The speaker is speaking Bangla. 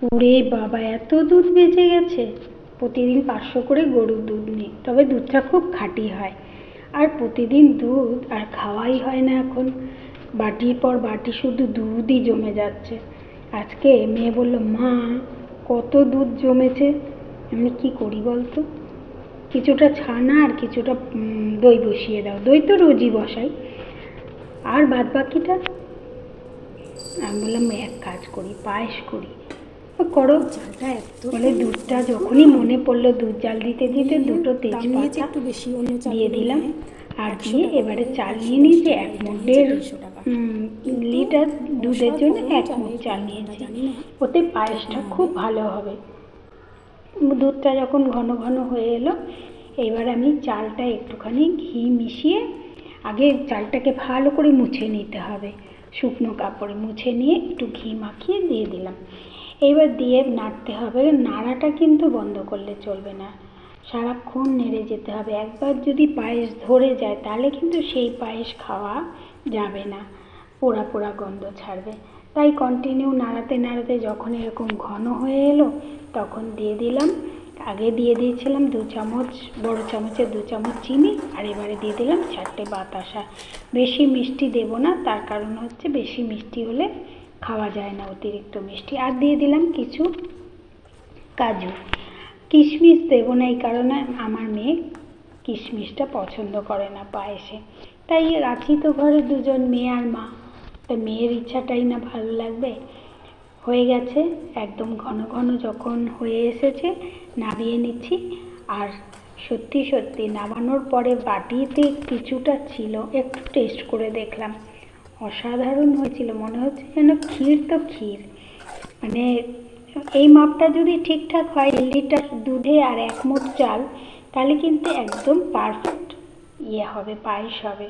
ওরে বাবা, এত দুধ বেঁচে গেছে! প্রতিদিন 500 করে গরুর দুধ নিই, তবে দুধটা খুব খাঁটি হয়। আর প্রতিদিন দুধ আর খাওয়াই হয় না এখন। বাটির পর বাটি শুধু দুধই জমে যাচ্ছে। আজকে মেয়ে বলল, মা কত দুধ জমেছে। আমি কি করি বলতো? কিছুটা ছানা আর কিছুটা দই বসিয়ে দাও। দই তো রোজই বসাই। আর বাদ বাকিটা আমি বললাম এক কাজ করি, পায়েস করি। করো। চালটা এত বলে দুধটা যখনই মনে পড়লো, দুধ জাল দিতে দিতে দুটো তেজপাতা একটু বেশি, অন্য দিয়ে দিলাম। আর দিয়ে এবারে চাল নিয়ে নিয়েছি 1 লিটার দুধের জন্য 1 মুঠ চাল নিয়েছি। ওতে পায়েসটা খুব ভালো হবে। দুধটা যখন ঘন ঘন হয়ে এলো, এবার আমি চালটা একটুখানি ঘি মিশিয়ে, আগে চালটাকে ভালো করে মুছে নিতে হবে। শুকনো কাপড়ে মুছে নিয়ে একটু ঘি মাখিয়ে দিয়ে দিলাম। এবার দিয়ে নাড়তে হবে। নাড়াটা কিন্তু বন্ধ করলে চলবে না, সারাক্ষণ নেড়ে যেতে হবে। একবার যদি পায়েস ধরে যায় তাহলে কিন্তু সেই পায়েস খাওয়া যাবে না, পোড়া পোড়া গন্ধ ছাড়বে। তাই কন্টিনিউ নাড়াতে নাড়াতে যখন এরকম ঘন হয়ে এলো, তখন দিয়ে দিলাম, আগে দিয়ে দিয়েছিলাম 2 চামচ, বড় চামচের 2 চামচ চিনি। আর এবারে দিয়ে দিলাম 4টে বাতাসা। বেশি মিষ্টি দেব না, তার কারণ হচ্ছে বেশি মিষ্টি হলে খাওয়া যায় না, অতিরিক্ত মিষ্টি। আর দিয়ে দিলাম কিছু কাজু। কিশমিশ দেবো না, এই কারণে আমার মেয়ে কিশমিশটা পছন্দ করে না পায়েসে। তাই আছি তো ঘরে দুজন, মেয়ে আর মা, তা মেয়ের ইচ্ছাটাই না ভালো লাগবে। হয়ে গেছে, একদম ঘন ঘন যখন হয়ে এসেছে নামিয়ে নিচ্ছি। আর সত্যি সত্যি নামানোর পরে বাটিতে কিছুটা ছিল, একটু টেস্ট করে দেখলাম, অসাধারণ হয়েছিল। মনে হচ্ছে যেন ক্ষীর তো ক্ষীর। মানে এই মাপটা যদি ঠিকঠাক হয়, 1 লিটার দুধে আর 1 মুঠ চাল, তাহলে কিন্তু একদম পারফেক্ট হবে, পায়েস হবে।